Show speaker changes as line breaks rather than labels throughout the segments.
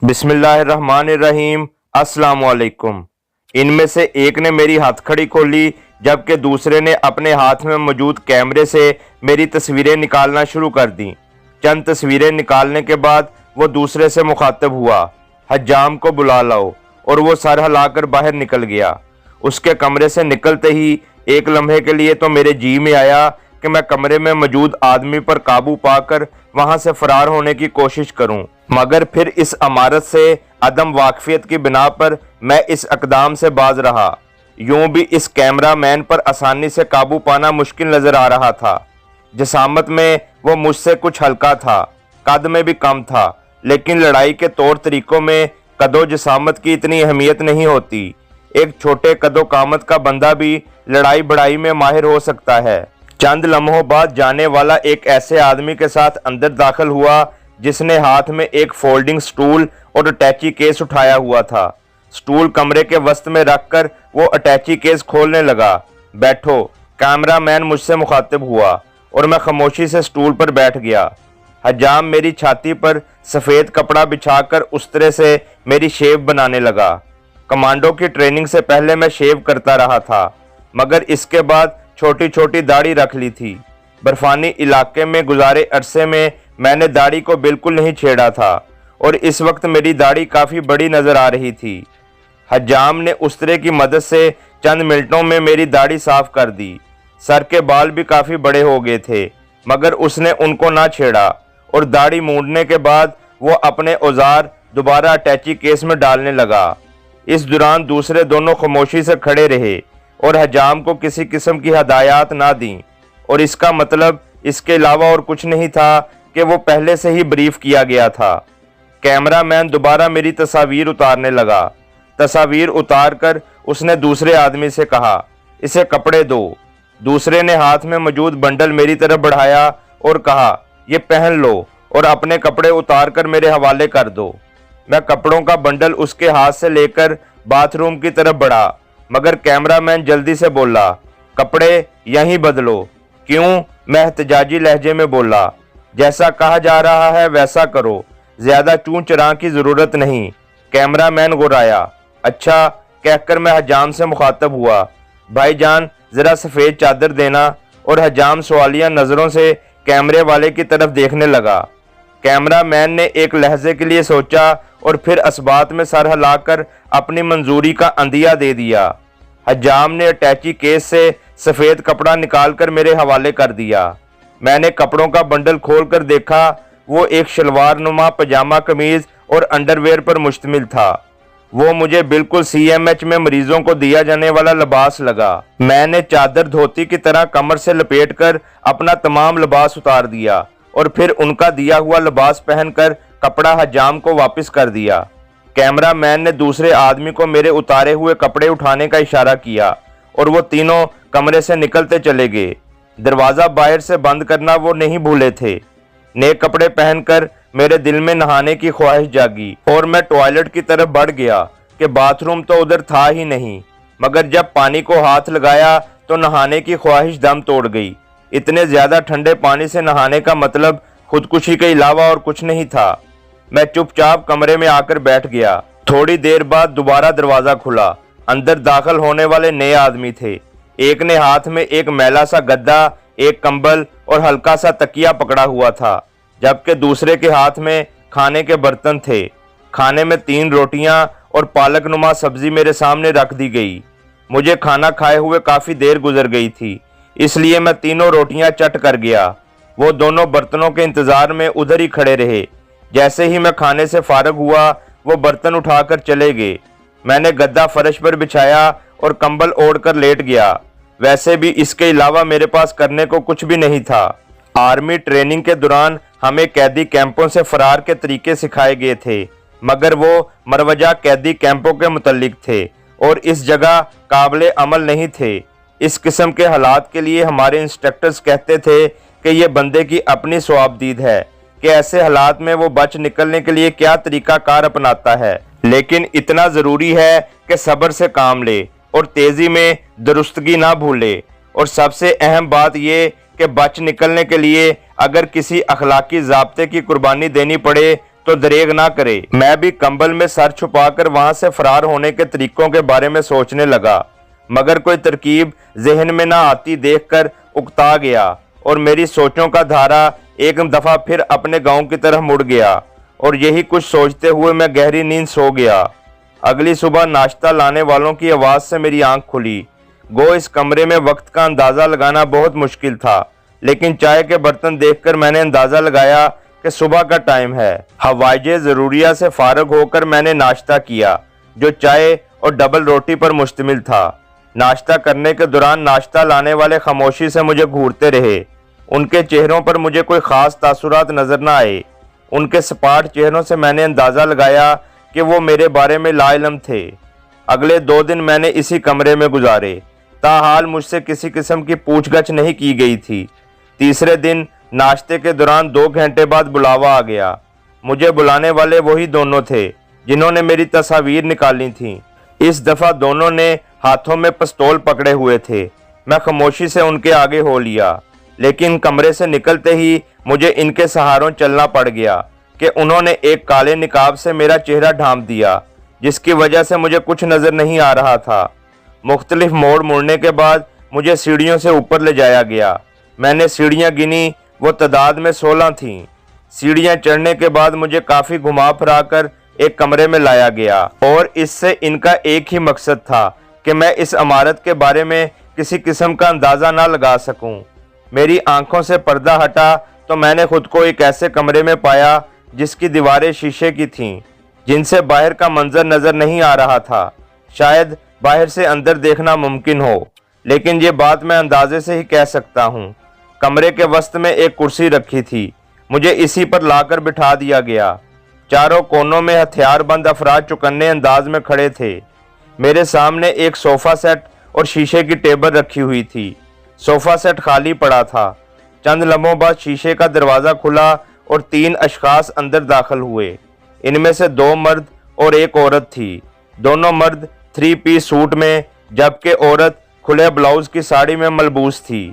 बिस्मिल्लाहिर्रहमानिर्रहीम। अस्सलाम वालेकुम। इनमें से एक ने मेरी हथकड़ी खोली जबकि दूसरे ने अपने हाथ में मौजूद कैमरे से मेरी तस्वीरें निकालना शुरू कर दी। चंद तस्वीरें निकालने के बाद वो दूसरे से मुखातब हुआ, हज्जाम को बुला लाओ, और वो सर हिलाकर बाहर निकल गया। उसके कमरे से निकलते ही एक लम्हे के लिए तो मेरे जी में आया कि मैं कमरे में मौजूद आदमी पर काबू पाकर वहां से फरार होने की कोशिश करूं, मगर फिर इस अमारत से अदम वाकफियत की बिना पर मैं इस अकदाम से बाज रहा। यूं भी इस कैमरा मैन पर आसानी से काबू पाना मुश्किल नजर आ रहा था। जिसामत में वो मुझसे कुछ हल्का था, कद में भी कम था, लेकिन लड़ाई के तौर तरीकों में कदो जिसामत की इतनी अहमियत नहीं होती। एक छोटे कदो कामत का बंदा भी लड़ाई बड़ाई में माहिर हो सकता है। चंद लम्हों बाद जाने वाला एक ऐसे आदमी के साथ अंदर दाखिल हुआ जिसने हाथ में एक फोल्डिंग स्टूल और अटैची केस उठाया हुआ था। स्टूल कमरे के वस्त में रखकर वो अटैची केस खोलने लगा। बैठो, कैमरा मैन मुझसे मुखातिब हुआ और मैं खामोशी से स्टूल पर बैठ गया। हज्जाम मेरी छाती पर सफ़ेद कपड़ा बिछाकर उस तरह से मेरी शेव बनाने लगा। कमांडो की ट्रेनिंग से पहले मैं शेव करता रहा था, मगर इसके बाद छोटी छोटी दाढ़ी रख ली थी। बर्फानी इलाके में गुजारे अरसे में मैंने दाढ़ी को बिल्कुल नहीं छेड़ा था और इस वक्त मेरी दाढ़ी काफ़ी बड़ी नज़र आ रही थी। हज्जाम ने उस तरह की मदद से चंद मिनटों में मेरी दाढ़ी साफ कर दी। सर के बाल भी काफ़ी बड़े हो गए थे, मगर उसने उनको ना छेड़ा और दाढ़ी मूंदने के बाद वो अपने औजार दोबारा अटैची केस में डालने लगा। इस दौरान दूसरे दोनों खामोशी से खड़े रहे और हज्जाम को किसी किस्म की हदायत ना दी, और इसका मतलब इसके अलावा और कुछ नहीं था कि वो पहले से ही ब्रीफ किया गया था। कैमरा मैन दोबारा मेरी तस्वीर उतारने लगा। तस्वीर उतार कर उसने दूसरे आदमी से कहा, इसे कपड़े दो। दूसरे ने हाथ में मौजूद बंडल मेरी तरफ बढ़ाया और कहा, ये पहन लो और अपने कपड़े उतार कर मेरे हवाले कर दो। मैं कपड़ों का बंडल उसके हाथ से लेकर बाथरूम की तरफ बढ़ा, मगर कैमरामैन जल्दी से बोला, कपड़े यहीं बदलो। क्यों? मैं एहतजाजी लहजे में बोला, जैसा कहा जा रहा है वैसा करो, ज्यादा चूं चरां की जरूरत नहीं। कैमरामैन गुर्राया। अच्छा कहकर मैं हज्जाम से मुखातब हुआ, भाईजान जरा सफ़ेद चादर देना, और हज्जाम सवालिया नज़रों से कैमरे वाले की तरफ देखने लगा। कैमरामैन ने एक लहजे के लिए सोचा और फिर असबात में सर हिलाकर अपनी मंजूरी का अंदिया दे दिया। हज्जाम ने अटैची केस से सफ़ेद कपड़ा निकालकर मेरे हवाले कर दिया। मैंने कपड़ों का बंडल खोलकर देखा, वो एक शलवार नुमा पजामा कमीज और अंडरवेयर पर मुश्तमिल था। वो मुझे बिल्कुल CMH में मरीजों को दिया जाने वाला लिबास लगा। मैंने चादर धोती की तरह कमर से लपेटकर अपना तमाम लिबास उतार दिया और फिर उनका दिया हुआ लिबास पहनकर कपड़ा हज्जाम को वापस कर दिया। कैमरा मैन ने दूसरे आदमी को मेरे उतारे हुए कपड़े उठाने का इशारा किया और वो तीनों कमरे से निकलते चले गए। दरवाज़ा बाहर से बंद करना वो नहीं भूले थे। नए कपड़े पहनकर मेरे दिल में नहाने की ख्वाहिश जागी और मैं टॉयलेट की तरफ बढ़ गया कि बाथरूम तो उधर था ही नहीं, मगर जब पानी को हाथ लगाया तो नहाने की ख्वाहिश दम तोड़ गई। इतने ज़्यादा ठंडे पानी से नहाने का मतलब खुदकुशी के अलावा और कुछ नहीं था। मैं चुपचाप कमरे में आकर बैठ गया। थोड़ी देर बाद दोबारा दरवाज़ा खुला। अंदर दाखिल होने वाले नए आदमी थे। एक ने हाथ में एक मैला सा गद्दा, एक कंबल और हल्का सा तकिया पकड़ा हुआ था, जबकि दूसरे के हाथ में खाने के बर्तन थे। खाने में 3 रोटियां और पालक नुमा सब्जी मेरे सामने रख दी गई। मुझे खाना खाए हुए काफ़ी देर गुजर गई थी, इसलिए मैं तीनों रोटियां चट कर गया। वो दोनों बर्तनों के इंतज़ार में उधर ही खड़े रहे। जैसे ही मैं खाने से फारग हुआ वो बर्तन उठाकर चले गए। मैंने गद्दा फर्श पर बिछाया और कंबल ओढ़कर लेट गया। वैसे भी इसके अलावा मेरे पास करने को कुछ भी नहीं था। आर्मी ट्रेनिंग के दौरान हमें कैदी कैंपों से फरार के तरीके सिखाए गए थे, मगर वो मरवजा कैदी कैंपों के मुतल्लिक थे और इस जगह काबिले अमल नहीं थे। इस किस्म के हालात के लिए हमारे इंस्ट्रक्टर्स कहते थे कि ये बंदे की अपनी स्वाबदीद है कि ऐसे हालात में वो बच निकलने के लिए क्या तरीका कार अपनाता है, लेकिन इतना ज़रूरी है कि सब्र से काम ले और तेज़ी में दुरुस्तगी ना भूले। और सबसे अहम बात ये कि बच निकलने के लिए अगर किसी अखलाकी ज़ाब्ते की कुर्बानी देनी पड़े तो दरेग ना करे। मैं भी कंबल में सर छुपाकर वहां से फरार होने के तरीकों के बारे में सोचने लगा, मगर कोई तरकीब जहन में ना आती देखकर उकता गया और मेरी सोचों का धारा एक दफा फिर अपने गांव की तरफ मुड़ गया और यही कुछ सोचते हुए मैं गहरी नींद सो गया। अगली सुबह नाश्ता लाने वालों की आवाज से मेरी आंख खुली। गो इस कमरे में वक्त का अंदाजा लगाना बहुत मुश्किल था, लेकिन चाय के बर्तन देखकर मैंने अंदाजा लगाया कि सुबह का टाइम है। हवाइजे जरूरिया से फारग होकर मैंने नाश्ता किया, जो चाय और डबल रोटी पर मुश्तमिल था। नाश्ता करने के दौरान नाश्ता लाने वाले खामोशी से मुझे घूरते रहे। उनके चेहरों पर मुझे कोई खास तासुरात नजर न आए। उनके सपाट चेहरों से मैंने अंदाजा लगाया कि वो मेरे बारे में लाइलम थे। अगले 2 दिन मैंने इसी कमरे में गुजारे। ताहाल मुझसे किसी किस्म की पूछगछ नहीं की गई थी। तीसरे दिन नाश्ते के दौरान 2 घंटे बाद बुलावा आ गया। मुझे बुलाने वाले वही दोनों थे जिन्होंने मेरी तस्वीर निकाली थी। इस दफा दोनों ने हाथों में पिस्तौल पकड़े हुए थे। मैं खामोशी से उनके आगे हो लिया, लेकिन कमरे से निकलते ही मुझे इनके सहारों चलना पड़ गया कि उन्होंने एक काले निकाब से मेरा चेहरा ढांप दिया, जिसकी वजह से मुझे कुछ नजर नहीं आ रहा था। मुख्तलिफ मोड़ मुड़ने के बाद मुझे सीढ़ियों से ऊपर ले जाया गया। मैंने सीढ़ियां गिनी, वो तादाद में 16 थीं। सीढ़ियां चढ़ने के बाद मुझे काफी घुमा फिरा कर एक कमरे में लाया गया और इससे इनका एक ही मकसद था कि मैं इस इमारत के बारे में किसी किस्म का अंदाजा ना लगा सकूं। मेरी आंखों से पर्दा हटा तो मैंने खुद को एक ऐसे कमरे में पाया जिसकी दीवारें शीशे की थीं, जिनसे बाहर का मंजर नजर नहीं आ रहा था। शायद बाहर से अंदर देखना मुमकिन हो, लेकिन ये बात मैं अंदाजे से ही कह सकता हूँ। कमरे के वस्त में एक कुर्सी रखी थी। मुझे इसी पर लाकर बिठा दिया गया। चारों कोनों में हथियारबंद अफराद चौकन्ने अंदाज में खड़े थे। मेरे सामने एक सोफा सेट और शीशे की टेबल रखी हुई थी। सोफा सेट खाली पड़ा था। चंद लम्हों बाद शीशे का दरवाज़ा खुला और 3 अशखास अंदर दाखिल हुए। इनमें से 2 मर्द और एक औरत थी। दोनों मर्द 3 पीस सूट में, जबकि औरत खुले ब्लाउज की साड़ी में मलबूस थी।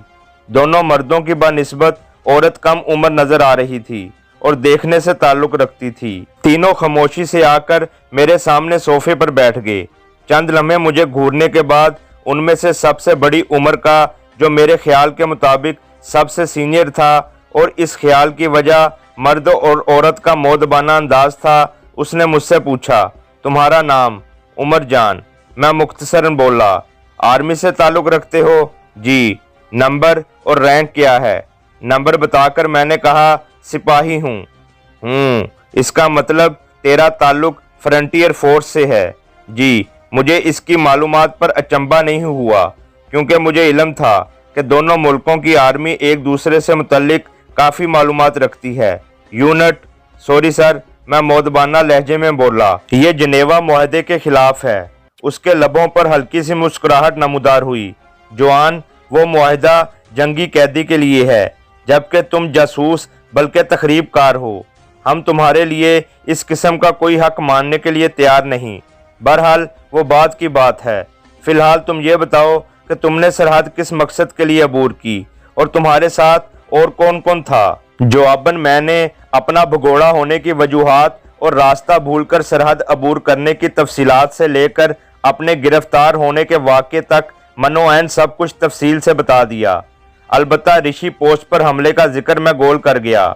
दोनों मर्दों की बनिस्बत औरत कम उम्र नजर आ रही थी और देखने से ताल्लुक रखती थी। तीनों खामोशी से आकर मेरे सामने सोफे पर बैठ गए। चंद लम्हे मुझे घूरने के बाद उनमें से सबसे बड़ी उम्र का, जो मेरे ख्याल के मुताबिक सबसे सीनियर था और इस ख्याल की वजह मर्द और औरत का मौदबाना अंदाज था, उसने मुझसे पूछा, तुम्हारा नाम? उमर जान। मैं मुख्तसरन बोला। आर्मी से ताल्लुक रखते हो? जी। नंबर और रैंक क्या है? नंबर बताकर मैंने कहा, सिपाही हूँ। इसका मतलब तेरा ताल्लुक फ्रंटियर फोर्स से है? जी। मुझे इसकी मालूमात पर अचंभा नहीं हुआ, क्योंकि मुझे इल्म था कि दोनों मुल्कों की आर्मी एक दूसरे से मुतल्लिक काफ़ी मालूमात रखती है। यूनिट? सॉरी सर, मैं मौदबाना लहजे में बोला। ये जनेवा मुआहदे के खिलाफ है। उसके लबों पर हल्की सी मुस्कुराहट नमूदार हुई। जवान, वो मुआहदा जंगी कैदी के लिए है, जबकि तुम जासूस बल्कि तखरीबकार हो। हम तुम्हारे लिए इस किस्म का कोई हक मानने के लिए तैयार नहीं। बहरहाल वो बात की बात है। फिलहाल तुम ये बताओ कि तुमने सरहद किस मकसद के लिए अबूर की और तुम्हारे साथ और कौन कौन था? जवाबन मैंने अपना भगोड़ा होने की वजूहात और रास्ता भूलकर सरहद अबूर करने की तफसीलात से लेकर अपने गिरफ्तार होने के वाक़े तक मनोऐन सब कुछ तफसील से बता दिया। अलबत्ता ऋषि पोस्ट पर हमले का जिक्र मैं गोल कर गया।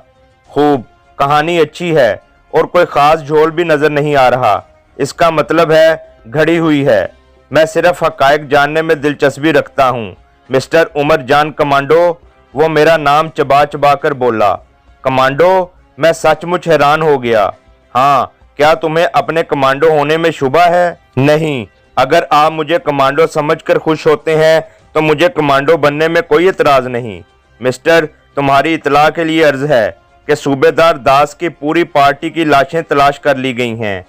खूब, कहानी अच्छी है और कोई ख़ास झोल भी नज़र नहीं आ रहा। इसका मतलब है घड़ी हुई है। मैं सिर्फ हक़ाइक़ जानने में दिलचस्पी रखता हूँ। मिस्टर उमर जान कमांडो, वो मेरा नाम चबा चबा कर बोला। कमांडो? मैं सचमुच हैरान हो गया। हाँ, क्या तुम्हें अपने कमांडो होने में शुबा है? नहीं, अगर आप मुझे कमांडो समझकर खुश होते हैं तो मुझे कमांडो बनने में कोई एतराज़ नहीं। मिस्टर, तुम्हारी इतला के लिए अर्ज है कि सूबेदार दास की पूरी पार्टी की लाशें तलाश कर ली गई हैं।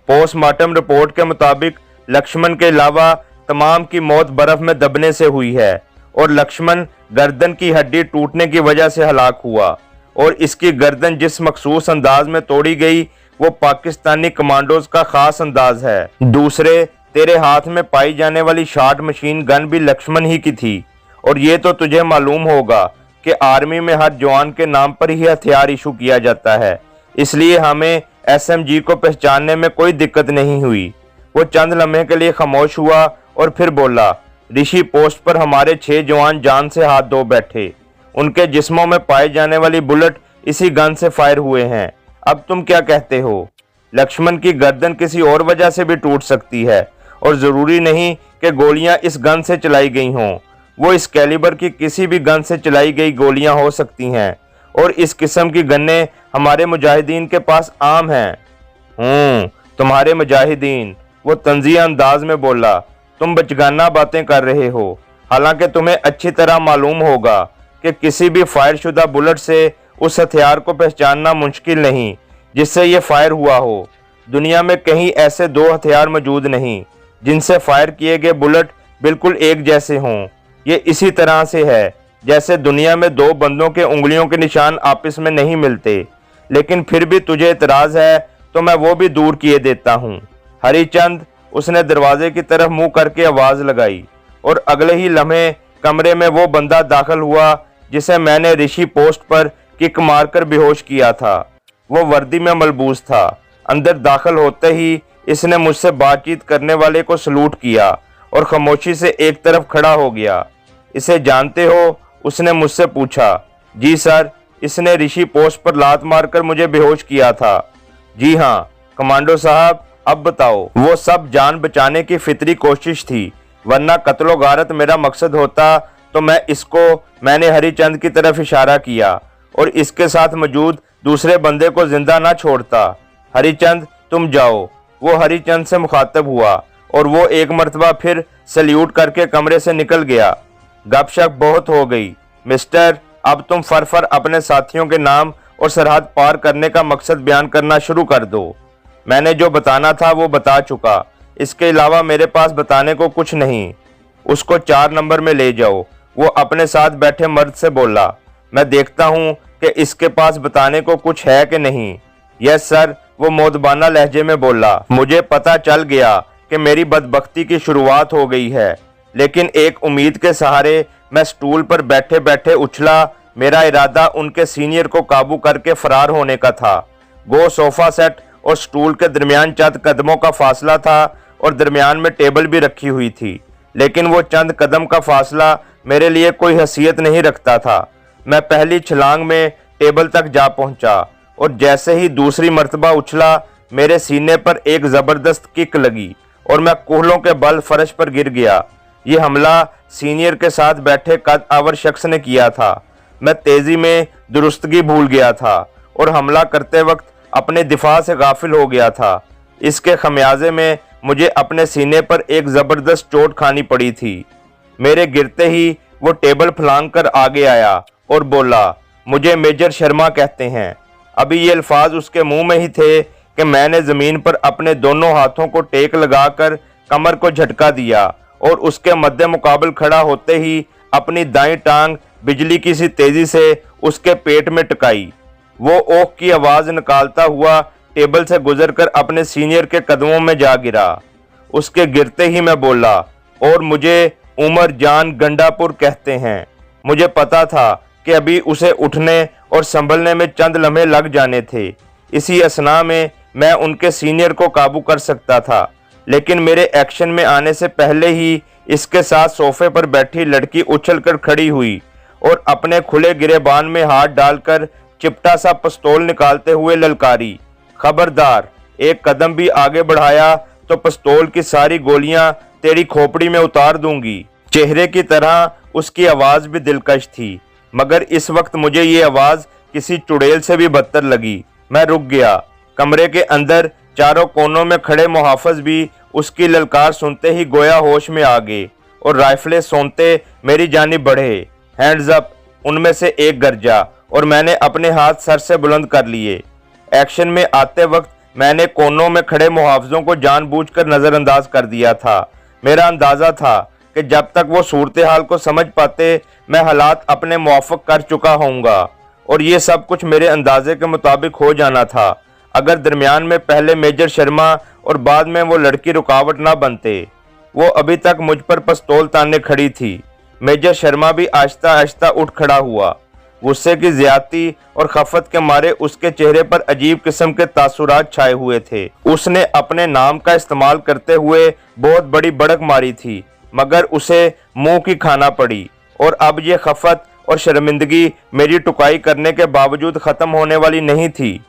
पोस्टमार्टम रिपोर्ट के मुताबिक लक्ष्मण के अलावा तमाम की मौत बर्फ में दबने से हुई है और लक्ष्मण गर्दन की हड्डी टूटने की वजह से हलाक हुआ और इसकी गर्दन जिस मखसूस अंदाज में तोड़ी गई वो पाकिस्तानी कमांडोज का खास अंदाज है। दूसरे, तेरे हाथ में पाई जाने वाली शॉट मशीन गन भी लक्ष्मण ही की थी और ये तो तुझे मालूम होगा कि आर्मी में हर जवान के नाम पर ही हथियार इशू किया जाता है, इसलिए हमें SMG को पहचानने में कोई दिक्कत नहीं हुई। वो चंद लम्हे के लिए खामोश हुआ और फिर बोला, ऋषि पोस्ट पर हमारे 6 जवान जान से हाथ धो बैठे। उनके जिस्मों में पाए जाने वाली बुलेट इसी गन से फायर हुए हैं। अब तुम क्या कहते हो? लक्ष्मण की गर्दन किसी और वजह से भी टूट सकती है और जरूरी नहीं कि गोलियां इस गन से चलाई गई हों। वो इस कैलिबर की किसी भी गन से चलाई गई गोलियां हो सकती हैं और इस किस्म की गन्ने हमारे मुजाहिदीन के पास आम हैं। तुम्हारे मुजाहिदीन, वो तंजिया अंदाज में बोला, तुम बचगाना बातें कर रहे हो। हालांकि तुम्हें अच्छी तरह मालूम होगा कि किसी भी फायर शुदा बुलेट से उस हथियार को पहचानना मुश्किल नहीं जिससे ये फायर हुआ हो। दुनिया में कहीं ऐसे 2 हथियार मौजूद नहीं जिनसे फायर किए गए बुलेट बिल्कुल एक जैसे हों। ये इसी तरह से है जैसे दुनिया में 2 बंदों के उंगलियों के निशान आपस में नहीं मिलते। लेकिन फिर भी तुझे इतराज है तो मैं वो भी दूर किए देता हूँ। हरिचंद, उसने दरवाजे की तरफ मुंह करके आवाज लगाई और अगले ही लम्हे कमरे में वो बंदा दाखिल हुआ जिसे मैंने ऋषि पोस्ट पर किक मारकर बेहोश किया था। वो वर्दी में मलबूस था। अंदर दाखिल होते ही इसने मुझसे बातचीत करने वाले को सलूट किया और खामोशी से एक तरफ खड़ा हो गया। इसे जानते हो? उसने मुझसे पूछा। जी सर, इसने ऋषि पोस्ट पर लात मारकर मुझे बेहोश किया था। जी हाँ कमांडो साहब, अब बताओ। वो सब जान बचाने की फितरी कोशिश थी, वरना कत्लो गारत मेरा मकसद होता तो मैंने हरिचंद की तरफ इशारा किया और इसके साथ मौजूद दूसरे बंदे को जिंदा ना छोड़ता। हरिचंद, तुम जाओ। वो हरिचंद से मुखातब हुआ और वो एक मर्तबा फिर सल्यूट करके कमरे से निकल गया। गपशप बहुत हो गई। मिस्टर, अब तुम फर अपने साथियों के नाम और सरहद पार करने का मकसद बयान करना शुरू कर दो। मैंने जो बताना था वो बता चुका। इसके अलावा मेरे पास बताने को कुछ नहीं। उसको 4 नंबर में ले जाओ। वो अपने साथ बैठे मर्द से बोला। मैं देखता हूँ कि इसके पास बताने को कुछ है कि नहीं। यस सर, वो मोदबाना लहजे में बोला। मुझे पता चल गया कि मेरी बदबख्ती की शुरुआत हो गई है, लेकिन एक उम्मीद के सहारे मैं स्टूल पर बैठे बैठे उछला। मेरा इरादा उनके सीनियर को काबू करके फरार होने का था। वो सोफा सेट और स्टूल के दरमियान चंद कदमों का फासला था और दरमियान में टेबल भी रखी हुई थी, लेकिन वो चंद कदम का फासला मेरे लिए कोई हैसियत नहीं रखता था। मैं पहली छलांग में टेबल तक जा पहुंचा और जैसे ही दूसरी मर्तबा उछला, मेरे सीने पर एक जबरदस्त किक लगी और मैं कूहलों के बल फर्श पर गिर गया। ये हमला सीनियर के साथ बैठे कद आवर शख्स ने किया था। मैं तेजी में दुरुस्तगी भूल गया था और हमला करते वक्त अपने दिफा से गाफिल हो गया था। इसके खमियाजे में मुझे अपने सीने पर एक जबरदस्त चोट खानी पड़ी थी। मेरे गिरते ही वो टेबल फलांग कर आगे आया और बोला, मुझे मेजर शर्मा कहते हैं। अभी ये अल्फाज उसके मुंह में ही थे कि मैंने जमीन पर अपने दोनों हाथों को टेक लगाकर कमर को झटका दिया और उसके मद्दे मुकाबल खड़ा होते ही अपनी दाईं टांग बिजली की सी तेजी से उसके पेट में टकाई। वो ओख की आवाज निकालता हुआ टेबल से गुजरकर अपने सीनियर के कदमों में जा गिरा। उसके गिरते ही मैं बोला, और मुझे उमर जान गंडापुर कहते हैं। मुझे पता था कि अभी उसे उठने और संभलने में चंद लम्हे लग जाने थे। इसी असना में मैं उनके सीनियर को काबू कर सकता था, लेकिन मेरे एक्शन में आने से पहले ही इसके साथ सोफे पर बैठी लड़की उछलकर खड़ी हुई और अपने खुले गिरेबान में हाथ डालकर चिपटा सा पिस्तौल निकालते हुए ललकारी, खबरदार, एक कदम भी आगे बढ़ाया तो पिस्तौल की सारी गोलियां तेरी खोपड़ी में उतार दूंगी। चेहरे की तरह उसकी आवाज भी दिलकश थी, मगर इस वक्त मुझे ये आवाज किसी चुड़ैल से भी बदतर लगी। मैं रुक गया। कमरे के अंदर चारों कोनों में खड़े मुहाफिज भी उसकी ललकार सुनते ही गोया होश में आ गए और राइफलें सोनते मेरी जानिब बढ़े। हैंड्स अप, उनमें से एक गरजा और मैंने अपने हाथ सर से बुलंद कर लिए। एक्शन में आते वक्त मैंने कोनों में खड़े मुहाफिजों को जानबूझकर नजरअंदाज कर दिया था। मेरा अंदाजा था कि जब तक वो सूरत हाल को समझ पाते मैं हालात अपने मुआफ़िक कर चुका होऊंगा, और ये सब कुछ मेरे अंदाजे के मुताबिक हो जाना था अगर दरमियान में पहले मेजर शर्मा और बाद में वो लड़की रुकावट ना बनते। वो अभी तक मुझ पर पिस्तौल ताने खड़ी थी। मेजर शर्मा भी आहिस्ता आहिस्ता उठ खड़ा हुआ। गुस्से की ज्यादती और खफत के मारे उसके चेहरे पर अजीब किस्म के तासुरात छाए हुए थे। उसने अपने नाम का इस्तेमाल करते हुए बहुत बड़ी बड़क मारी थी, मगर उसे मुंह की खाना पड़ी, और अब ये खफत और शर्मिंदगी मेरी टुकाई करने के बावजूद ख़त्म होने वाली नहीं थी।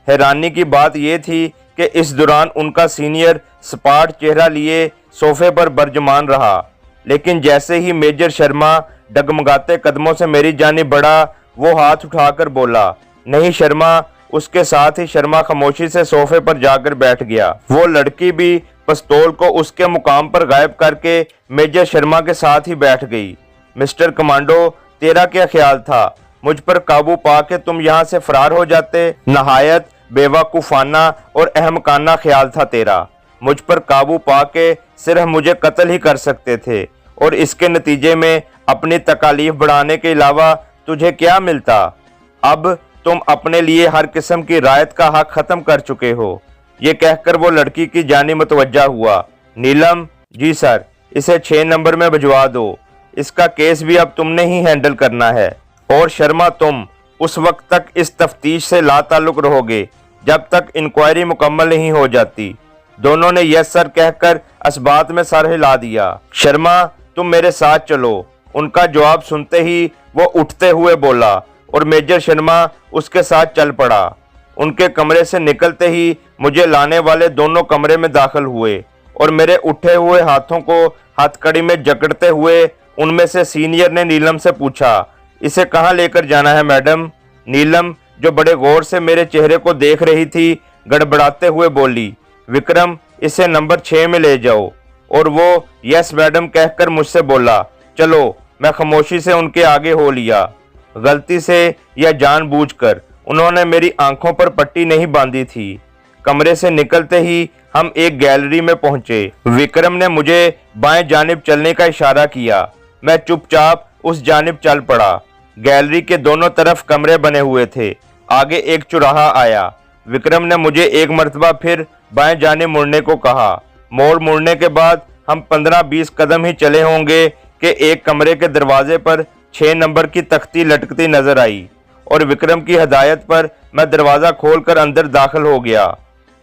हैरानी की बात यह थी कि इस दौरान उनका सीनियर सपाट चेहरा लिए सोफे पर बरजमान रहा, लेकिन जैसे ही मेजर शर्मा डगमगाते कदमों से मेरी जानिब बढ़ा, वो हाथ उठाकर बोला, नहीं शर्मा। उसके साथ ही शर्मा खामोशी से सोफे पर जाकर बैठ गया। वो लड़की भी पिस्तौल को उसके मुकाम पर गायब करके मेजर शर्मा के साथ ही बैठ गई। मिस्टर कमांडो, तेरा क्या ख्याल था? मुझ पर काबू पाके तुम यहाँ से फरार हो जाते। नहायत बेवकूफाना और अहमकाना ख्याल था तेरा। मुझ पर काबू पाके सिर्फ मुझे कत्ल ही कर सकते थे, और इसके नतीजे में अपनी तकालीफ बढ़ाने के अलावा तुझे क्या मिलता? अब तुम अपने लिए हर किस्म की रायत का हक खत्म कर चुके हो। ये कहकर वो लड़की की जानिब मुतवज्जा हुआ। नीलम, जी सर, इसे 6 नंबर में भिजवा दो। इसका केस भी अब तुमने ही हैंडल करना है। और शर्मा, तुम उस वक्त तक इस तफ्तीश से लाताल्लुक रहोगे जब तक इंक्वायरी मुकम्मल नहीं हो जाती। दोनों ने यस सर कहकर असबात में सर हिला दिया। शर्मा, तुम मेरे साथ चलो। उनका जवाब सुनते ही वो उठते हुए बोला, और मेजर शर्मा उसके साथ चल पड़ा। उनके कमरे से निकलते ही मुझे लाने वाले दोनों कमरे में दाखिल हुए, और मेरे उठे हुए हाथों को हथकड़ी में जकड़ते हुए उनमें से सीनियर ने नीलम से पूछा, इसे कहाँ लेकर जाना है मैडम? नीलम, जो बड़े गौर से मेरे चेहरे को देख रही थी, गड़बड़ाते हुए बोली, विक्रम, इसे नंबर 6 में ले जाओ। और वो यस मैडम कहकर मुझसे बोला, चलो। मैं खामोशी से उनके आगे हो लिया। गलती से या जानबूझकर उन्होंने मेरी आंखों पर पट्टी नहीं बांधी थी। कमरे से निकलते ही हम एक गैलरी में पहुंचे। विक्रम ने मुझे बाएं जानिब चलने का इशारा किया। मैं चुपचाप उस जानिब चल पड़ा। गैलरी के दोनों तरफ कमरे बने हुए थे। आगे एक चौराहा आया। विक्रम ने मुझे एक मर्तबा फिर बाएं जानिब मुड़ने को कहा। मोड़ मुड़ने के बाद हम 15-20 कदम ही चले होंगे कि एक कमरे के दरवाजे पर 6 नंबर की तख्ती लटकती नजर आई, और विक्रम की हिदायत पर मैं दरवाजा खोलकर अंदर दाखिल हो गया।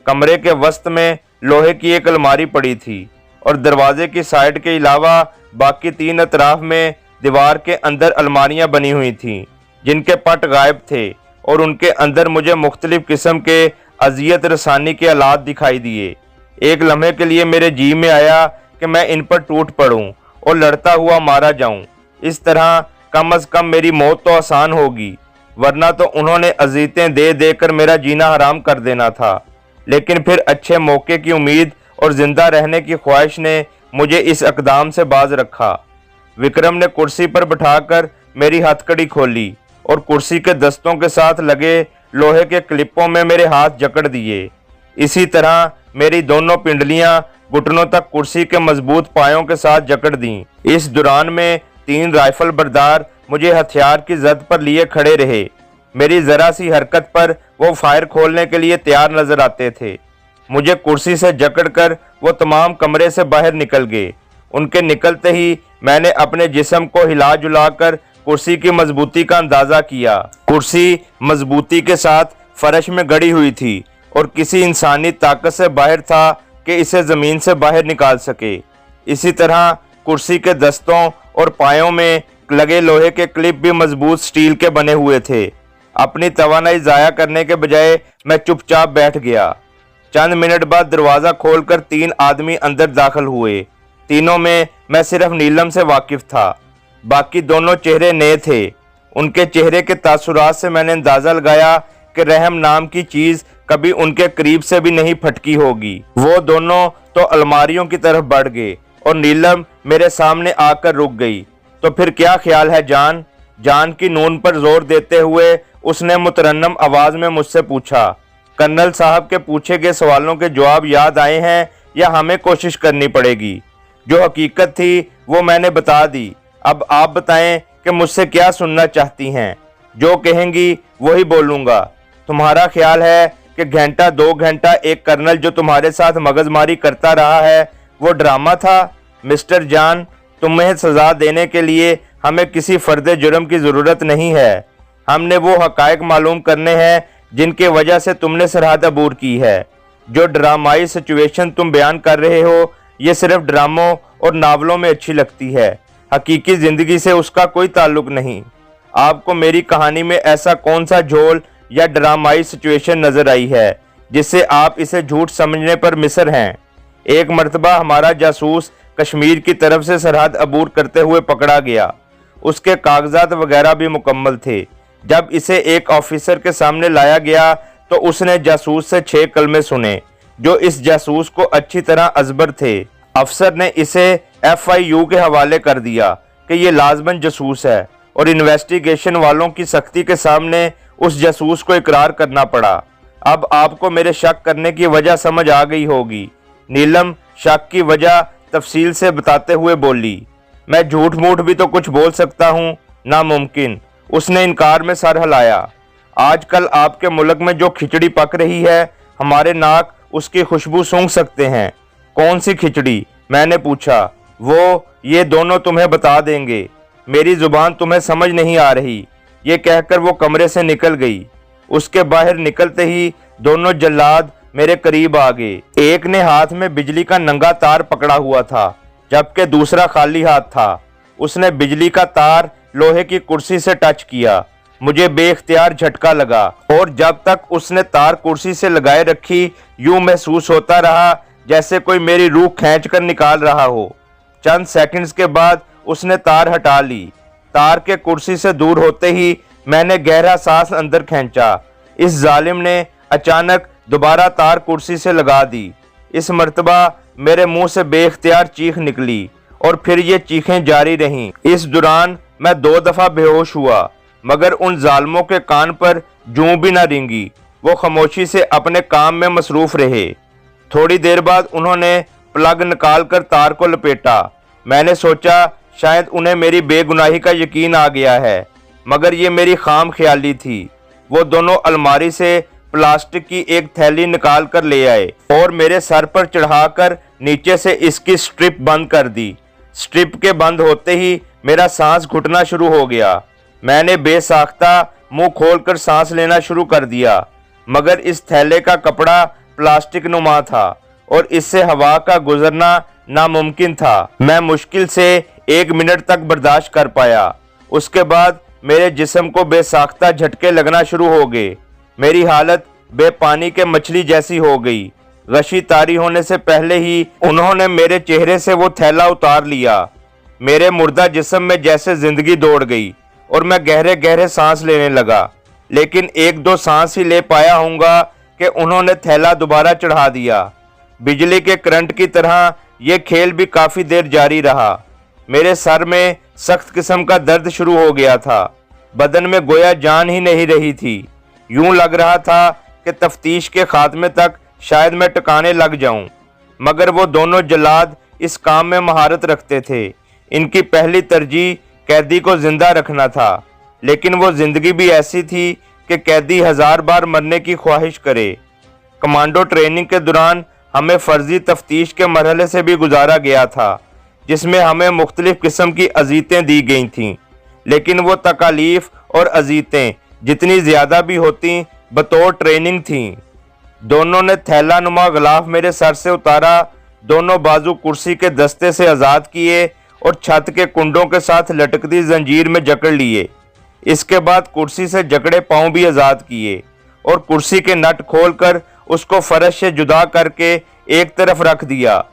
कमरे के वस्त में लोहे की एक अलमारी पड़ी थी, और दरवाजे की साइड के अलावा बाकी 3 अतराफ में दीवार के अंदर अलमारियां बनी हुई थीं, जिनके पट गायब थे, और उनके अंदर मुझे मुख्तलिफ किस्म के अजियत रसानी के आलात दिखाई दिए। एक लम्हे के लिए मेरे जी में आया कि मैं इन पर टूट पड़ूं और लड़ता हुआ मारा जाऊं। इस तरह कम अज कम मेरी मौत तो आसान होगी, वरना तो उन्होंने अजीतें दे देकर मेरा जीना हराम कर देना था। लेकिन फिर अच्छे मौके की उम्मीद और जिंदा रहने की ख्वाहिश ने मुझे इस अकदाम से बाज रखा। विक्रम ने कुर्सी पर बिठाकर मेरी हथकड़ी खोली और कुर्सी के दस्तों के साथ लगे लोहे के क्लिपों में मेरे हाथ जकड़ दिए। इसी तरह मेरी दोनों पिंडलियां घुटनों तक कुर्सी के मजबूत पायों के साथ जकड़ दीं। इस दौरान में 3 राइफल बरदार मुझे हथियार की जद पर लिए खड़े रहे। मेरी जरा सी हरकत पर वो फायर खोलने के लिए तैयार नजर आते थे। मुझे कुर्सी से जकड़कर वो तमाम कमरे से बाहर निकल गए। उनके निकलते ही मैंने अपने जिस्म को हिला जुलाकर कुर्सी की मजबूती का अंदाजा किया। कुर्सी मजबूती के साथ फर्श में गड़ी हुई थी और किसी इंसानी ताकत से बाहर था कि इसे जमीन से बाहर निकाल सके। इसी तरह कुर्सी के दस्तों और पायों में लगे लोहे के क्लिप भी मजबूत स्टील के बने हुए थे। अपनी तवानाई जाया करने के बजाय मैं चुपचाप बैठ गया। चंद मिनट बाद दरवाजा खोलकर 3 आदमी अंदर दाखिल हुए। तीनों में मैं सिर्फ नीलम से वाकिफ था, बाकी दोनों चेहरे नए थे। उनके चेहरे के तासुरात से मैंने अंदाजा लगाया कि रहम नाम की चीज कभी उनके करीब से भी नहीं फटकी होगी। वो दोनों तो अलमारियों की तरफ बढ़ गए और नीलम मेरे सामने आकर रुक गई। तो फिर क्या ख्याल है जान? जान की नून पर जोर देते हुए उसने मुतरन्नम आवाज में मुझसे पूछा। कर्नल साहब के पूछे गए सवालों के जवाब याद आए हैं या हमें कोशिश करनी पड़ेगी? जो हकीकत थी वो मैंने बता दी। अब आप बताएं कि मुझसे क्या सुनना चाहती हैं। जो कहेंगी वही बोलूँगा। तुम्हारा ख्याल है कि घंटा 2 घंटा एक कर्नल जो तुम्हारे साथ मगजमारी करता रहा है वो ड्रामा था? मिस्टर जान, तुम्हें सजा देने के लिए हमें किसी फर्द जुर्म की ज़रूरत नहीं है। हमने वो हकायक मालूम करने हैं जिनकी वजह से तुमने सरहद अबूर की है। जो ड्रामाई सिचुएशन तुम बयान कर रहे हो ये सिर्फ ड्रामों और नावलों में अच्छी लगती है, हकीकी ज़िंदगी से उसका कोई ताल्लुक नहीं। आपको मेरी कहानी में ऐसा कौन सा झोल या ड्रामाई सिचुएशन नज़र आई है जिससे आप इसे झूठ समझने पर मिसर हैं। एक मर्तबा हमारा जासूस कश्मीर की तरफ से सरहद अबूर करते हुए पकड़ा गया। उसके कागजात वगैरह भी मुकम्मल थे। जब इसे एक ऑफिसर के सामने लाया गया तो उसने जासूस से 6 कलमे सुने जो इस जासूस को अच्छी तरह अजबर थे। अफसर ने इसे FIU के हवाले कर दिया कि ये लाजमन जासूस है और इन्वेस्टिगेशन वालों की सख्ती के सामने उस जासूस को इकरार करना पड़ा। अब आपको मेरे शक करने की वजह समझ आ गई होगी। नीलम शक की वजह तफसील से बताते हुए बोली, मैं झूठ मूठ भी तो कुछ बोल सकता हूँ। नामुमकिन। उसने इनकार में सर हिलाया। आजकल आपके मुल्क में जो खिचड़ी पक रही है हमारे नाक उसकी खुशबू सूंघ सकते हैं। कौन सी खिचड़ी? मैंने पूछा। वो ये दोनों तुम्हें बता देंगे। मेरी जुबान तुम्हें समझ नहीं आ रही। ये कहकर वो कमरे से निकल गई। उसके बाहर निकलते ही दोनों जल्लाद मेरे करीब आ गए। एक ने हाथ में बिजली का नंगा तार पकड़ा हुआ था जबकि दूसरा खाली हाथ था। उसने बिजली का तार लोहे की कुर्सी से टच किया। मुझे बेख्तियार झटका लगा और जब तक उसने तार कुर्सी से लगाए रखी यूं महसूस होता रहा जैसे कोई मेरी रूह खींच कर निकाल रहा हो। चंद सेकंड्स के बाद उसने तार हटा ली। तार के कुर्सी से दूर होते ही मैंने गहरा सांस अंदर खींचा। इस जालिम ने अचानक दोबारा तार कुर्सी से लगा दी। इस मर्तबा मेरे मुंह से बेख्तियार चीख निकली और फिर ये चीखें जारी रहीं। इस दौरान मैं 2 दफ़ा बेहोश हुआ मगर उन जालिमों के कान पर जूं भी न रेंगी। वो खामोशी से अपने काम में मसरूफ रहे। थोड़ी देर बाद उन्होंने प्लग निकाल कर तार को लपेटा। मैंने सोचा शायद उन्हें मेरी बेगुनाही का यकीन आ गया है मगर ये मेरी खाम ख्याली थी। वो दोनों अलमारी से प्लास्टिक की एक थैली निकाल कर ले आए और मेरे सर पर चढ़ाकर नीचे से इसकी स्ट्रिप बंद कर दी। स्ट्रिप के बंद होते ही मेरा सांस घुटना शुरू हो गया। मैंने बेसाख्ता मुंह खोलकर सांस लेना शुरू कर दिया मगर इस थैले का कपड़ा प्लास्टिक नुमा था और इससे हवा का गुजरना नामुमकिन था। मैं मुश्किल से 1 मिनट तक बर्दाश्त कर पाया। उसके बाद मेरे जिस्म को बेसाख्ता झटके लगना शुरू हो गए। मेरी हालत बेपानी के मछली जैसी हो गई। गशी तारी होने से पहले ही उन्होंने मेरे चेहरे से वो थैला उतार लिया। मेरे मुर्दा जिस्म में जैसे जिंदगी दौड़ गई और मैं गहरे गहरे सांस लेने लगा, लेकिन 1-2 सांस ही ले पाया हूँगा कि उन्होंने थैला दोबारा चढ़ा दिया। बिजली के करंट की तरह ये खेल भी काफ़ी देर जारी रहा। मेरे सर में सख्त किस्म का दर्द शुरू हो गया था। बदन में गोया जान ही नहीं रही थी। यूं लग रहा था कि तफ्तीश के खात्मे तक शायद मैं टकाने लग जाऊं। मगर वो दोनों जल्लाद इस काम में महारत रखते थे। इनकी पहली तरजीह कैदी को जिंदा रखना था, लेकिन वो जिंदगी भी ऐसी थी कि कैदी 1000 बार मरने की ख्वाहिश करे। कमांडो ट्रेनिंग के दौरान हमें फर्जी तफ्तीश के मरहले से भी गुजारा गया था जिसमें हमें मुख्तलिफ किस्म की अजीतें दी गई थीं, लेकिन वो तकालीफ और अजीतें जितनी ज़्यादा भी होती बतौर ट्रेनिंग थीं। दोनों ने थैला नुमा गलाफ मेरे सर से उतारा। दोनों बाजू कुर्सी के दस्ते से आज़ाद किए और छत के कुंडों के साथ लटकती जंजीर में जकड़ लिए। इसके बाद कुर्सी से जकड़े पांव भी आज़ाद किए और कुर्सी के नट खोलकर उसको फर्श से जुदा करके एक तरफ रख दिया।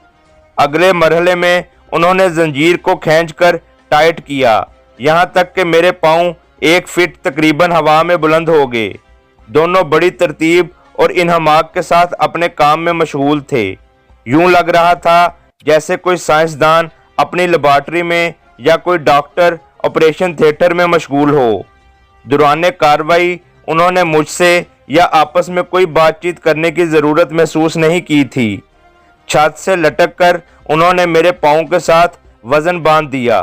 अगले मरहले में उन्होंने जंजीर को खींचकर टाइट किया, यहाँ तक कि मेरे पांव 1 फीट तकरीबन हवा में बुलंद हो गए। दोनों बड़ी तरतीब और इन्हमाक के साथ अपने काम में मशगूल थे। यूं लग रहा था जैसे कोई साइंसदान अपनी लेबॉर्ट्री में या कोई डॉक्टर ऑपरेशन थिएटर में मशगूल हो। दौरान कार्रवाई उन्होंने मुझसे या आपस में कोई बातचीत करने की ज़रूरत महसूस नहीं की थी। छत से लटक कर उन्होंने मेरे पाँव के साथ वज़न बांध दिया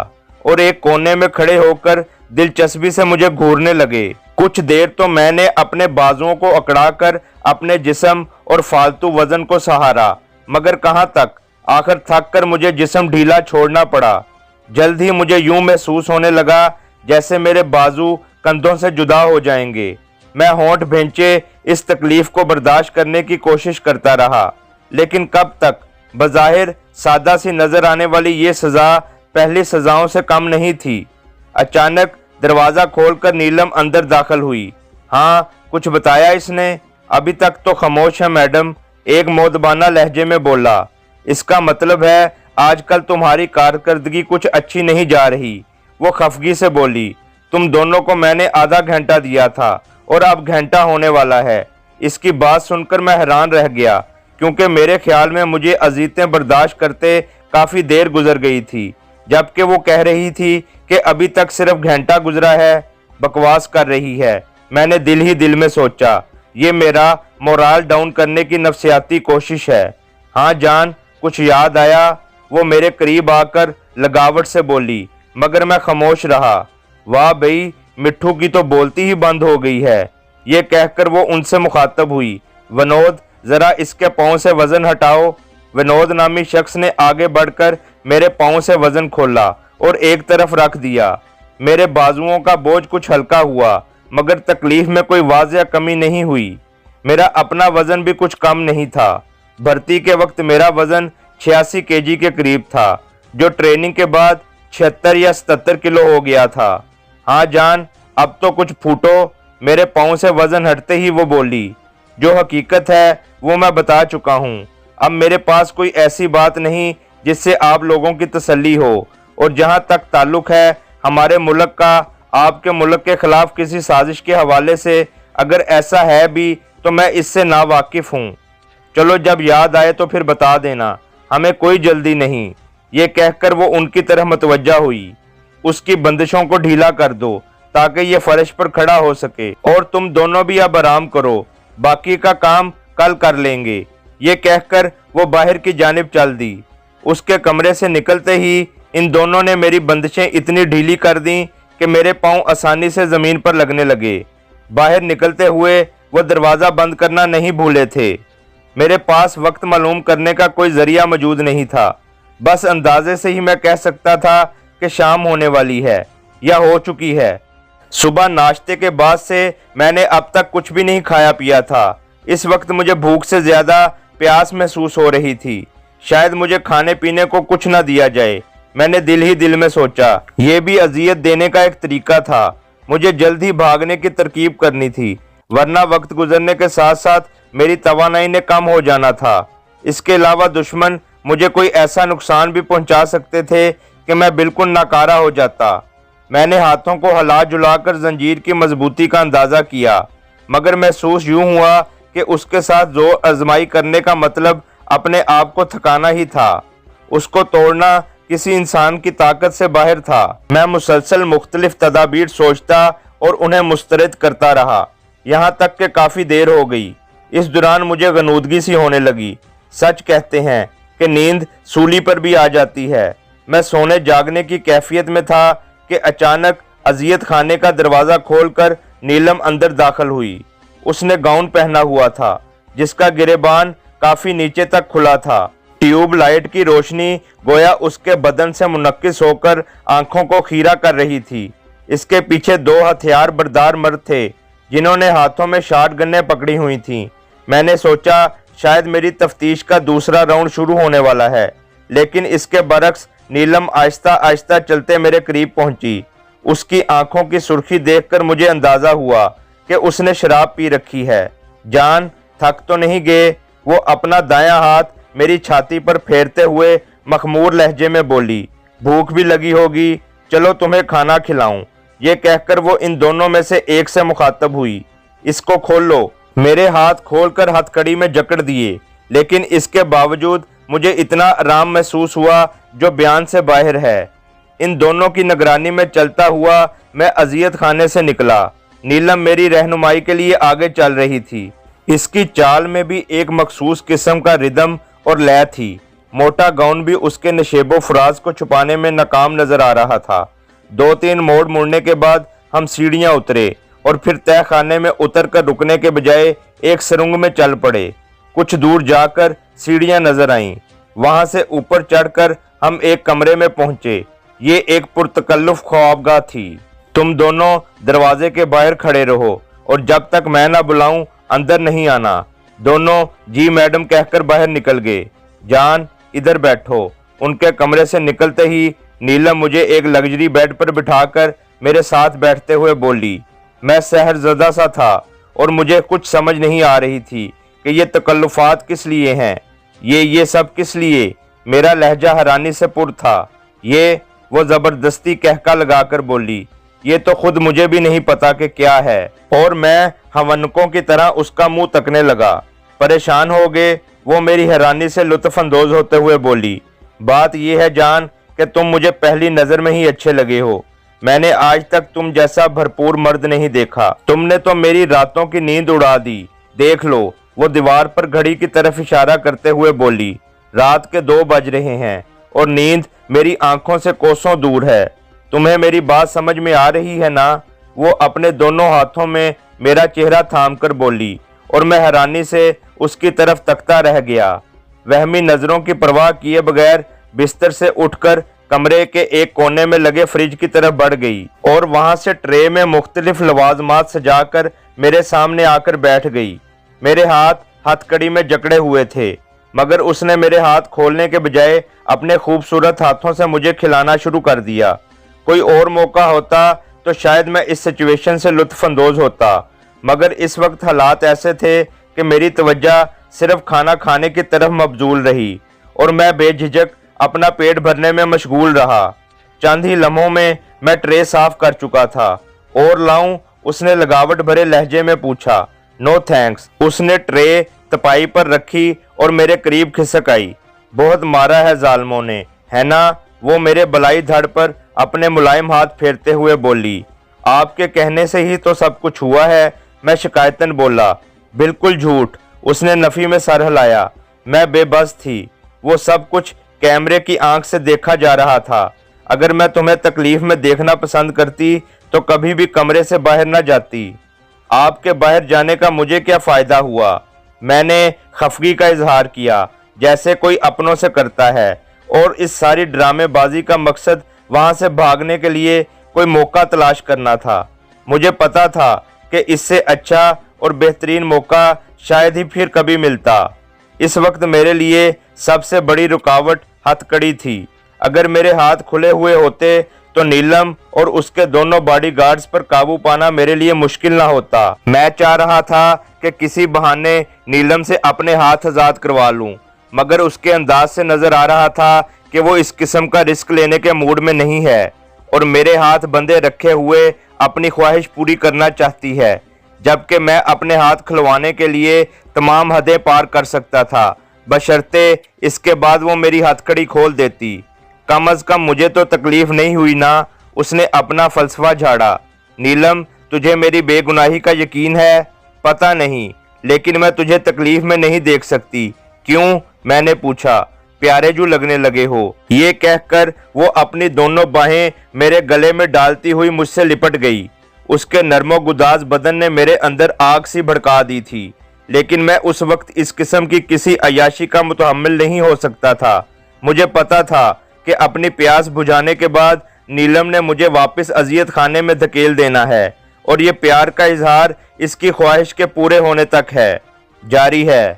और एक कोने में खड़े होकर दिलचस्पी से मुझे घूरने लगे। कुछ देर तो मैंने अपने बाजुओं को अकड़ाकर अपने जिस्म और फालतू वज़न को सहारा, मगर कहाँ तक। आखिर थक कर मुझे जिस्म ढीला छोड़ना पड़ा। जल्द ही मुझे यूं महसूस होने लगा जैसे मेरे बाजू कंधों से जुदा हो जाएंगे। मैं होंठ भींचे इस तकलीफ को बर्दाश्त करने की कोशिश करता रहा, लेकिन कब तक। बज़ाहिर सादा सी नजर आने वाली ये सजा पहली सजाओं से कम नहीं थी। अचानक दरवाजा खोलकर नीलम अंदर दाखिल हुई। हाँ, कुछ बताया इसने? अभी तक तो खामोश है मैडम, एक मोदबाना लहजे में बोला। इसका मतलब है आजकल तुम्हारी कारकर्दगी कुछ अच्छी नहीं जा रही। वो खफगी से बोली। तुम दोनों को मैंने आधा घंटा दिया था और अब घंटा होने वाला है। इसकी बात सुनकर मैं हैरान रह गया, क्योंकि मेरे ख्याल में मुझे अज़ियतें बर्दाश्त करते काफ़ी देर गुजर गई थी, जबकि वो कह रही थी कि अभी तक सिर्फ घंटा गुजरा है। बकवास कर रही है, मैंने दिल ही दिल में सोचा। ये मेरा मोराल डाउन करने की नफसियाती कोशिश है। हाँ जान, कुछ याद आया? वो मेरे करीब आकर लगावट से बोली, मगर मैं खामोश रहा। वाह भई, मिट्ठू की तो बोलती ही बंद हो गई है। ये कहकर वो उनसे मुखातब हुई। विनोद, जरा इसके पाँव से वजन हटाओ। विनोद नामी शख्स ने आगे बढ़कर मेरे पाँव से वजन खोला और एक तरफ रख दिया। मेरे बाजुओं का बोझ कुछ हल्का हुआ, मगर तकलीफ में कोई वाज़िया कमी नहीं हुई। मेरा अपना वजन भी कुछ कम नहीं था। भर्ती के वक्त मेरा वजन 86 केजी के करीब था, जो ट्रेनिंग के बाद 76 या 77 किलो हो गया था। हाँ जान, अब तो कुछ फूटो। मेरे पाँव से वजन हटते ही वो बोली। जो हकीकत है वो मैं बता चुका हूँ। अब मेरे पास कोई ऐसी बात नहीं जिससे आप लोगों की तसल्ली हो, और जहाँ तक ताल्लुक है हमारे मुल्क का आपके मुल्क के खिलाफ किसी साजिश के हवाले से, अगर ऐसा है भी तो मैं इससे नावाकिफ हूँ। चलो जब याद आए तो फिर बता देना, हमें कोई जल्दी नहीं। ये कहकर वो उनकी तरफ मतवज्जा हुई। उसकी बंदिशों को ढीला कर दो ताकि ये फर्श पर खड़ा हो सके, और तुम दोनों भी अब आराम करो, बाकी का काम कल कर लेंगे। ये कहकर वो बाहर की जानिब चल दी। उसके कमरे से निकलते ही इन दोनों ने मेरी बंदिशें इतनी ढीली कर दी कि मेरे पाँव आसानी से ज़मीन पर लगने लगे। बाहर निकलते हुए वो दरवाज़ा बंद करना नहीं भूले थे। मेरे पास वक्त मालूम करने का कोई ज़रिया मौजूद नहीं था। बस अंदाजे से ही मैं कह सकता था कि शाम होने वाली है या हो चुकी है। सुबह नाश्ते के बाद से मैंने अब तक कुछ भी नहीं खाया पिया था। इस वक्त मुझे भूख से ज़्यादा प्यास महसूस हो रही थी। शायद मुझे खाने पीने को कुछ न दिया जाए। मैंने दिल ही दिल में सोचा, यह भी अजियत देने का एक तरीका था। मुझे जल्द ही भागने की तरकीब करनी थी, वरना वक्त गुजरने के साथ साथ मेरी तवानाई ने कम हो जाना था। इसके अलावा दुश्मन मुझे कोई ऐसा नुकसान भी पहुंचा सकते थे कि मैं बिल्कुल नाकारा हो जाता। मैंने हाथों को हिला जुलाकर जंजीर की मजबूती का अंदाज़ा किया, मगर महसूस यूं हुआ कि उसके साथ जोर आजमाई करने का मतलब अपने आप को थकाना ही था। उसको तोड़ना किसी इंसान की ताकत से बाहर था। मैं मुसलसल मुख्तलिफ तदाबीर सोचता और उन्हें मुस्तरद करता रहा, यहाँ तक कि काफ़ी देर हो गई। इस दौरान मुझे गनूदगी सी होने लगी। सच कहते हैं कि नींद सूली पर भी आ जाती है। मैं सोने जागने की कैफियत में था कि अचानक अजियत खाने का दरवाज़ा खोलकर नीलम अंदर दाखिल हुई। उसने गाउन पहना हुआ था, जिसका गिरेबान काफ़ी नीचे तक खुला था। ट्यूब लाइट की रोशनी गोया उसके बदन से मुनक्किस होकर आंखों को खीरा कर रही थी। इसके पीछे दो हथियार बरदार मर्द थे, जिन्होंने हाथों में शॉट गन्नें पकड़ी हुई थीं। मैंने सोचा शायद मेरी तफ्तीश का दूसरा राउंड शुरू होने वाला है, लेकिन इसके बरक्स नीलम आहिस्ता आहिस्ता चलते मेरे करीब पहुंची। उसकी आंखों की सुर्खी देखकर मुझे अंदाजा हुआ कि उसने शराब पी रखी है। जान, थक तो नहीं गए? वो अपना दायां हाथ मेरी छाती पर फेरते हुए मखमूर लहजे में बोली। भूख भी लगी होगी, चलो तुम्हें खाना खिलाऊं। ये कहकर वो इन दोनों में से एक से मुखातब हुई। इसको खोल लो। मेरे हाथ खोलकर हथकड़ी में जकड़ दिए, लेकिन इसके बावजूद मुझे इतना आराम महसूस हुआ जो बयान से बाहर है। इन दोनों की निगरानी में चलता हुआ मैं अजियत खाने से निकला। नीलम मेरी रहनुमाई के लिए आगे चल रही थी। इसकी चाल में भी एक मखसूस किस्म का रिदम और लय थी। मोटा गाउन भी उसके नशेबो फराज को छुपाने में नाकाम नजर आ रहा था। 2-3 मोड़ मुड़ने के बाद हम सीढ़ियां उतरे और फिर तय खाने में उतर कर रुकने के बजाय एक सुरंग में चल पड़े। कुछ दूर जाकर सीढ़ियां नजर आईं। वहां से ऊपर चढ़कर हम एक कमरे में पहुंचे। ये एक पुरतकल्लुफ ख्वाबगाह थी। तुम दोनों दरवाजे के बाहर खड़े रहो और जब तक मैं ना बुलाऊं अंदर नहीं आना। दोनों जी मैडम कहकर बाहर निकल गए। जान, इधर बैठो। उनके कमरे से निकलते ही नीलम मुझे एक लग्जरी बेड पर बिठाकर मेरे साथ बैठते हुए बोली। मैं सहरज़दा सा था और मुझे कुछ समझ नहीं आ रही थी कि ये तकल्लुफ़ात किस लिए हैं, ये सब किस लिए। मेरा लहजा हैरानी से पुर था। वो ज़बरदस्ती कहका लगाकर बोली, ये तो खुद मुझे भी नहीं पता कि क्या है। और मैं हवनकों की तरह उसका मुंह तकने लगा। परेशान हो गए वो मेरी हैरानी से लुत्फ़ अंदोज़ होते हुए बोली, बात यह है जान कि तुम मुझे पहली नज़र में ही अच्छे लगे हो। मैंने आज तक तुम जैसा भरपूर मर्द नहीं देखा। तुमने तो मेरी रातों की नींद उड़ा दी। देख लो, वो दीवार पर घड़ी की तरफ इशारा करते हुए बोली, रात के 2 बज रहे हैं और नींद मेरी आंखों से कोसों दूर है। तुम्हें मेरी बात समझ में आ रही है ना? वो अपने दोनों हाथों में मेरा चेहरा थाम कर बोली और मैं हैरानी से उसकी तरफ तकता रह गया। वहमी नजरों की परवाह किए बगैर बिस्तर से उठकर कमरे के एक कोने में लगे फ्रिज की तरफ बढ़ गई और वहां से ट्रे में मुख्तलिफ लवाजमात सजाकर मेरे सामने आकर बैठ गई। मेरे हाथ हथकड़ी में जकड़े हुए थे, मगर उसने मेरे हाथ खोलने के बजाय अपने खूबसूरत हाथों से मुझे खिलाना शुरू कर दिया। कोई और मौका होता तो शायद मैं इस सिचुएशन से लुत्फ अंदोज होता, मगर इस वक्त हालात ऐसे थे कि मेरी तवज्जो सिर्फ खाना खाने की तरफ मबजूल रही और मैं बेझिझक अपना पेट भरने में मशगूल रहा। चंद ही लम्हों में मैं ट्रे साफ कर चुका था। और लाऊं? उसने लगावट भरे लहजे में पूछा। No thanks. उसने ट्रे तपाई पर रखी और मेरे करीब खिसक आई। बहुत मारा है जालमों ने, है ना? वो मेरे बलाई धड़ पर अपने मुलायम हाथ फेरते हुए बोली। आपके कहने से ही तो सब कुछ हुआ है, मैं शिकायतन बोला। बिल्कुल झूठ। उसने नफी में सर हिलाया। मैं बेबस थी। वो सब कुछ कैमरे की आंख से देखा जा रहा था। अगर मैं तुम्हें तकलीफ में देखना पसंद करती तो कभी भी कमरे से बाहर न जाती। आपके बाहर जाने का मुझे क्या फ़ायदा हुआ? मैंने खफगी का इजहार किया जैसे कोई अपनों से करता है, और इस सारी ड्रामेबाजी का मकसद वहां से भागने के लिए कोई मौका तलाश करना था। मुझे पता था कि इससे अच्छा और बेहतरीन मौका शायद ही फिर कभी मिलता। इस वक्त मेरे लिए सबसे बड़ी रुकावट हथकड़ी थी। अगर मेरे हाथ खुले हुए होते तो नीलम और उसके दोनों बॉडीगार्ड्स पर काबू पाना मेरे लिए मुश्किल ना होता। मैं चाह रहा था कि किसी बहाने नीलम से अपने हाथ आजाद करवा लूं, मगर उसके अंदाज से नजर आ रहा था कि वो इस किस्म का रिस्क लेने के मूड में नहीं है और मेरे हाथ बंधे रखे हुए अपनी ख्वाहिश पूरी करना चाहती है, जबकि मैं अपने हाथ खुलवाने के लिए तमाम हदें पार कर सकता था, बशर्ते इसके बाद वो मेरी हथकड़ी खोल देती। कम अज कम मुझे तो तकलीफ नहीं हुई ना? उसने अपना फलसफा झाड़ा। नीलम, तुझे मेरी बेगुनाही का यकीन है? पता नहीं, लेकिन मैं तुझे तकलीफ में नहीं देख सकती। क्यों? मैंने पूछा। प्यारे जो लगने लगे हो। ये कहकर वो अपनी दोनों बाहें मेरे गले में डालती हुई मुझसे लिपट गई। उसके नरमो गुदाज बदन ने मेरे अंदर आग सी भड़का दी थी, लेकिन मैं उस वक्त इस किस्म की किसी अयाशी का मुतहम्मिल नहीं हो सकता था। मुझे पता था कि अपनी प्यास बुझाने के बाद नीलम ने मुझे वापस अजियत खाने में धकेल देना है, और ये प्यार का इजहार इसकी ख्वाहिश के पूरे होने तक है, जारी है।